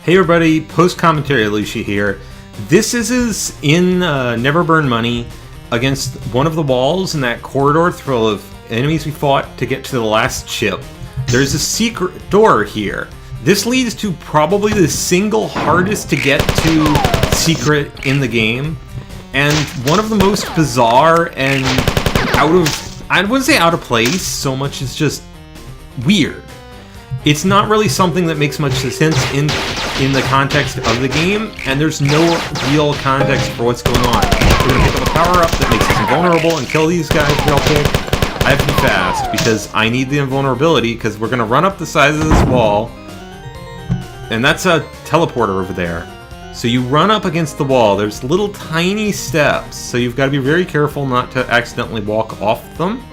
Hey everybody, post-commentary Ilushia here. This is in Never Burn Money against one of the walls in that corridor full of enemies we fought to get to the last chip. There's a secret door here. This leads to probably the single hardest to get to secret in the game, and one of the most bizarre and I wouldn't say out of place so much as just weird. It's not really something that makes much sense in the context of the game, and there's no real context for what's going on. We're going to pick up a power-up that makes us invulnerable and kill these guys real quick. I have to be fast, because I need the invulnerability, because we're going to run up the sides of this wall, and that's a teleporter over there. So you run up against the wall. There's little tiny steps, so you've got to be very careful not to accidentally walk off them.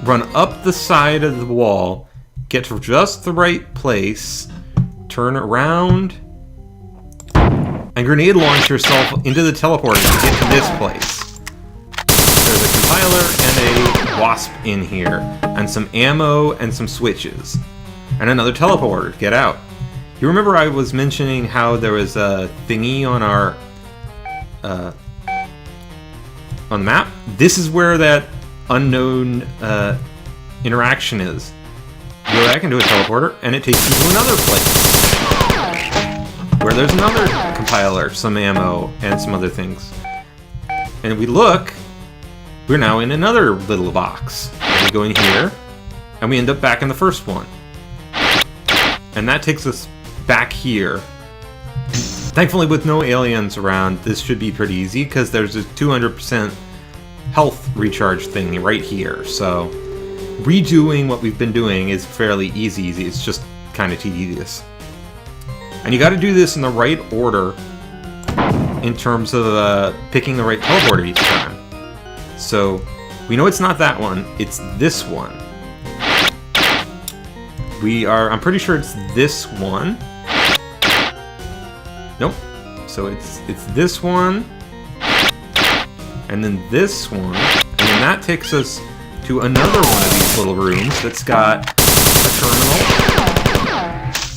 Run up the side of the wall, get to just the right place, turn around, and grenade launch yourself into the teleporter to get to this place. There's a compiler and a wasp in here, and some ammo and some switches, and another teleporter to get out. You remember I was mentioning how there was a thingy on our on the map? This is where that unknown interaction is. You go back into a teleporter, and it takes you to another place where there's another compiler, some ammo, and some other things. And we look, we're now in another little box. And we go in here, and we end up back in the first one. And that takes us back here. Thankfully, with no aliens around, this should be pretty easy, because there's a 200% health recharge thing right here, so redoing what we've been doing is fairly easy. It's just kind of tedious. And you got to do this in the right order in terms of picking the right teleporter each time. So we know it's not that one, it's this one. I'm pretty sure it's this one. Nope. So it's this one, and then this one, and then that takes us to another one of these little rooms that's got a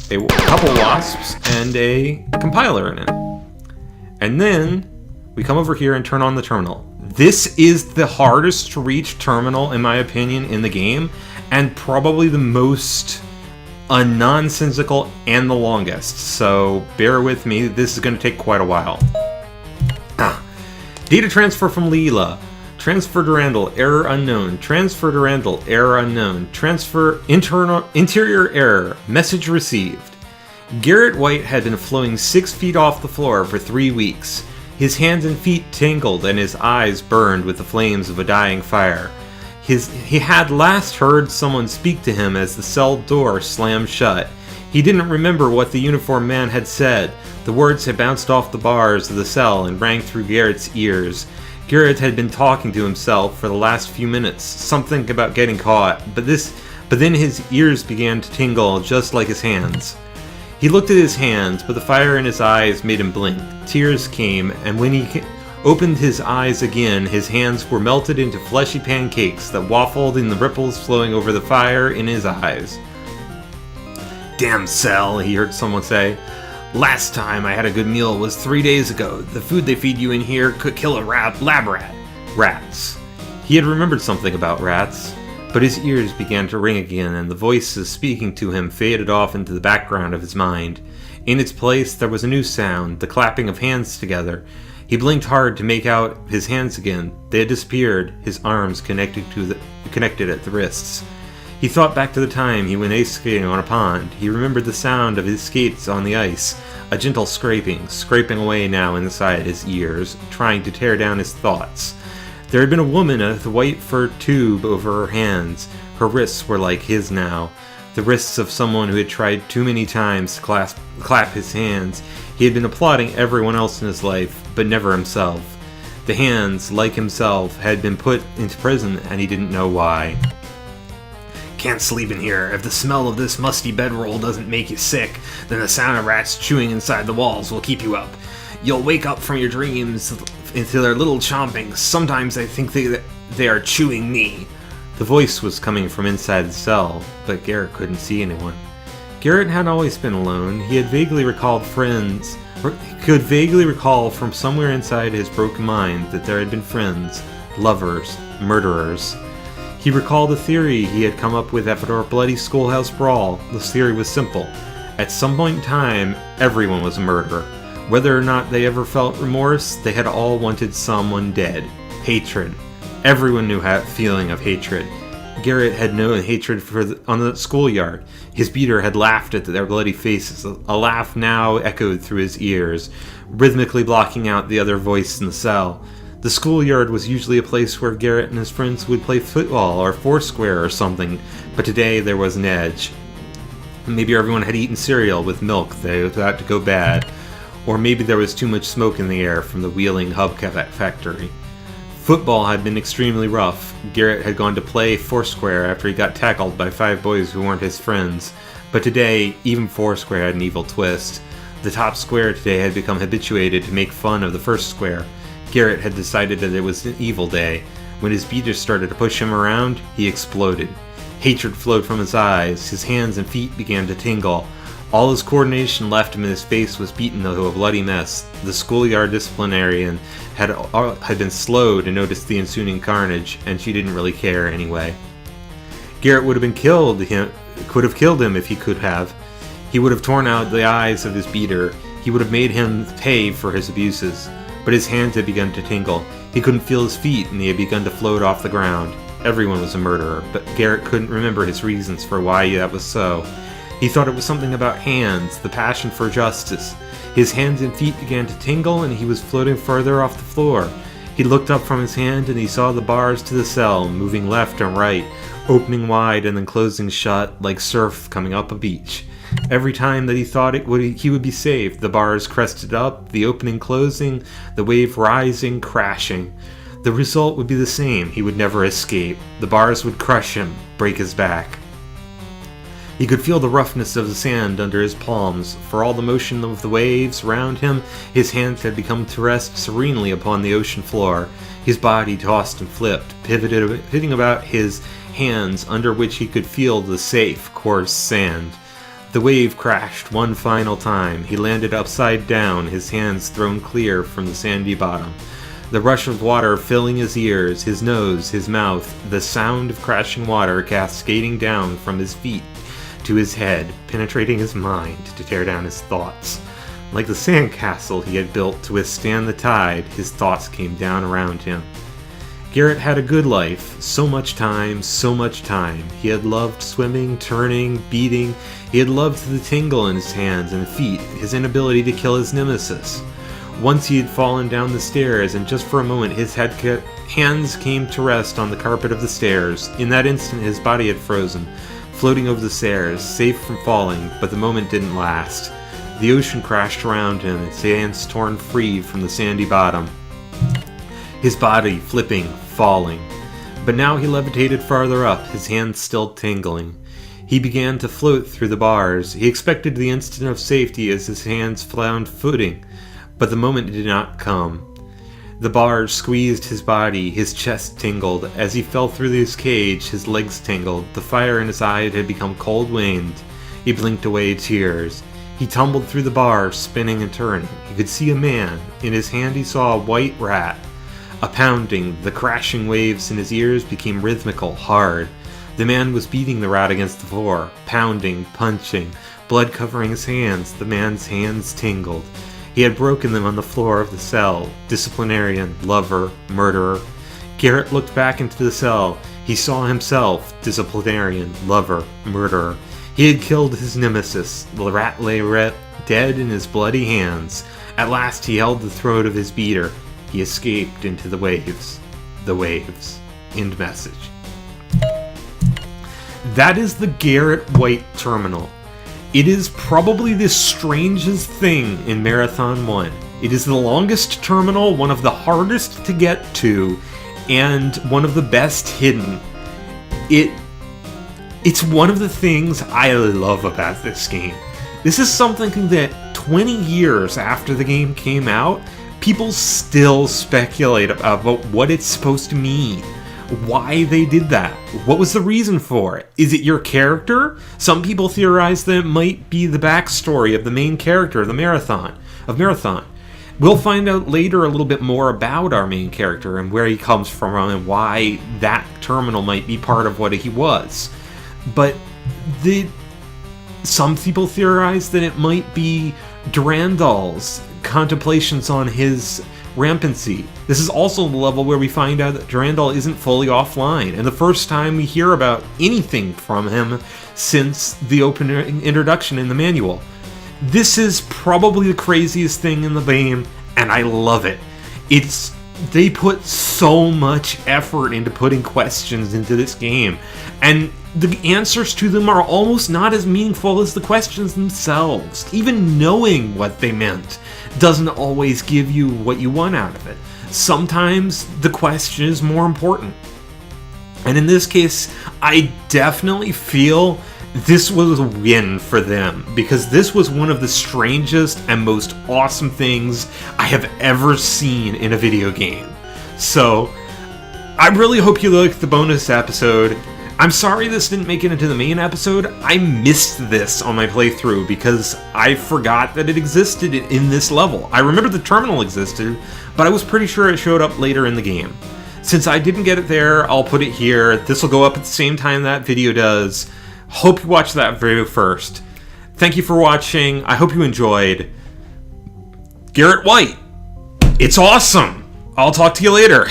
terminal, a couple wasps, and a compiler in it. And then we come over here and turn on the terminal. This is the hardest to reach terminal, in my opinion, in the game, and probably the most nonsensical and the longest. So bear with me, this is going to take quite a while. Data transfer from Leela. Transfer to Randall, error unknown. Transfer to Randall, error unknown. Transfer interior error, message received. Gheritt White had been floating 6 feet off the floor for 3 weeks. His hands and feet tingled and his eyes burned with the flames of a dying fire. He had last heard someone speak to him as the cell door slammed shut. He didn't remember what the uniformed man had said. The words had bounced off the bars of the cell and rang through Garrett's ears. Gheritt had been talking to himself for the last few minutes, something about getting caught, but then his ears began to tingle just like his hands. He looked at his hands, but the fire in his eyes made him blink. Tears came, and when he opened his eyes again, his hands were melted into fleshy pancakes that waffled in the ripples flowing over the fire in his eyes. "Damn cell," he heard someone say. "Last time I had a good meal was 3 days ago. The food they feed you in here could kill a lab rat. Rats." He had remembered something about rats, but his ears began to ring again, and the voices speaking to him faded off into the background of his mind. In its place, there was a new sound, the clapping of hands together. He blinked hard to make out his hands again. They had disappeared, his arms connected at the wrists. He thought back to the time he went ice skating on a pond. He remembered the sound of his skates on the ice, a gentle scraping away now inside his ears, trying to tear down his thoughts. There had been a woman with a white fur tube over her hands. Her wrists were like his now, the wrists of someone who had tried too many times to clap his hands. He had been applauding everyone else in his life, but never himself. The hands, like himself, had been put into prison, and he didn't know why. "Can't sleep in here. If the smell of this musty bedroll doesn't make you sick, then the sound of rats chewing inside the walls will keep you up. You'll wake up from your dreams into their little chomping. Sometimes I think they are chewing me." The voice was coming from inside the cell, but Gheritt couldn't see anyone. Gheritt had always been alone. He had vaguely recalled friends, or he could vaguely recall from somewhere inside his broken mind that there had been friends, lovers, murderers. He recalled a theory he had come up with after a bloody schoolhouse brawl. This theory was simple. At some point in time, everyone was a murderer. Whether or not they ever felt remorse, they had all wanted someone dead. Hatred. Everyone knew that feeling of hatred. Gheritt had known hatred on the schoolyard. His beater had laughed at their bloody faces. A laugh now echoed through his ears, rhythmically blocking out the other voice in the cell. The schoolyard was usually a place where Gheritt and his friends would play football or foursquare or something, but today there was an edge. Maybe everyone had eaten cereal with milk that was about to go bad, or maybe there was too much smoke in the air from the Wheeling hubcap factory. Football had been extremely rough. Gheritt had gone to play foursquare after he got tackled by 5 boys who weren't his friends. But today, even foursquare had an evil twist. The top square today had become habituated to make fun of the first square. Gheritt had decided that it was an evil day. When his beaters started to push him around, he exploded. Hatred flowed from his eyes. His hands and feet began to tingle. All his coordination left him and his face was beaten into a bloody mess. The schoolyard disciplinarian had been slow to notice the ensuing carnage, and she didn't really care anyway. Gheritt could have killed him if he could have. He would have torn out the eyes of his beater. He would have made him pay for his abuses. But his hands had begun to tingle. He couldn't feel his feet, and he had begun to float off the ground. Everyone was a murderer, but Gheritt couldn't remember his reasons for why that was so. He thought it was something about hands, the passion for justice. His hands and feet began to tingle, and he was floating further off the floor. He looked up from his hand, and he saw the bars to the cell moving left and right, opening wide and then closing shut like surf coming up a beach. Every time that he thought he would be saved, the bars crested up, the opening closing, the wave rising, crashing. The result would be the same. He would never escape. The bars would crush him, break his back. He could feel the roughness of the sand under his palms. For all the motion of the waves around him, his hands had become to rest serenely upon the ocean floor. His body tossed and flipped, pivoting about his hands under which he could feel the safe, coarse sand. The wave crashed one final time. He landed upside down, his hands thrown clear from the sandy bottom. The rush of water filling his ears, his nose, his mouth, the sound of crashing water cascading down from his feet to his head, penetrating his mind to tear down his thoughts. Like the sandcastle he had built to withstand the tide, his thoughts came down around him. Gheritt had a good life, so much time, so much time. He had loved swimming, turning, beating. He had loved the tingle in his hands and feet, his inability to kill his nemesis. Once he had fallen down the stairs, and just for a moment his hands came to rest on the carpet of the stairs. In that instant his body had frozen, floating over the stairs, safe from falling, but the moment didn't last. The ocean crashed around him, its hands torn free from the sandy bottom. His body flipping, falling. But now he levitated farther up, his hands still tingling. He began to float through the bars. He expected the instant of safety as his hands found footing, but the moment did not come. The bars squeezed his body, his chest tingled. As he fell through his cage, his legs tingled. The fire in his eye had become cold wind. He blinked away tears. He tumbled through the bars, spinning and turning. He could see a man. In his hand he saw a white rat. A pounding, the crashing waves in his ears became rhythmical, hard. The man was beating the rat against the floor, pounding, punching, blood covering his hands. The man's hands tingled. He had broken them on the floor of the cell. Disciplinarian, lover, murderer. Gheritt looked back into the cell. He saw himself, disciplinarian, lover, murderer. He had killed his nemesis. The rat lay dead in his bloody hands. At last he held the throat of his beater. He escaped into the waves. The waves. End message. That is the Gheritt White Terminal. It is probably the strangest thing in Marathon 1. It is the longest terminal, one of the hardest to get to, and one of the best hidden. It's one of the things I love about this game. This is something that 20 years after the game came out, people still speculate about what it's supposed to mean. why they did that. What was the reason for it? Is it your character? Some people theorize that it might be the backstory of the main character of Marathon. We'll find out later a little bit more about our main character and where he comes from and why that terminal might be part of what he was. But some people theorize that it might be Durandal's contemplations on his rampancy. This is also the level where we find out that Durandal isn't fully offline, and the first time we hear about anything from him since the opening introduction in the manual. This is probably the craziest thing in the game, and I love it. They put so much effort into putting questions into this game, and the answers to them are almost not as meaningful as the questions themselves. Even knowing what they meant doesn't always give you what you want out of it. Sometimes the question is more important. And in this case, I definitely feel this was a win for them, because this was one of the strangest and most awesome things I have ever seen in a video game. So, I really hope you liked the bonus episode. I'm sorry this didn't make it into the main episode. I missed this on my playthrough because I forgot that it existed in this level. I remember the terminal existed, but I was pretty sure it showed up later in the game. Since I didn't get it there, I'll put it here. This will go up at the same time that video does. Hope you watch that video first. Thank you for watching. I hope you enjoyed. Gheritt White. It's awesome. I'll talk to you later.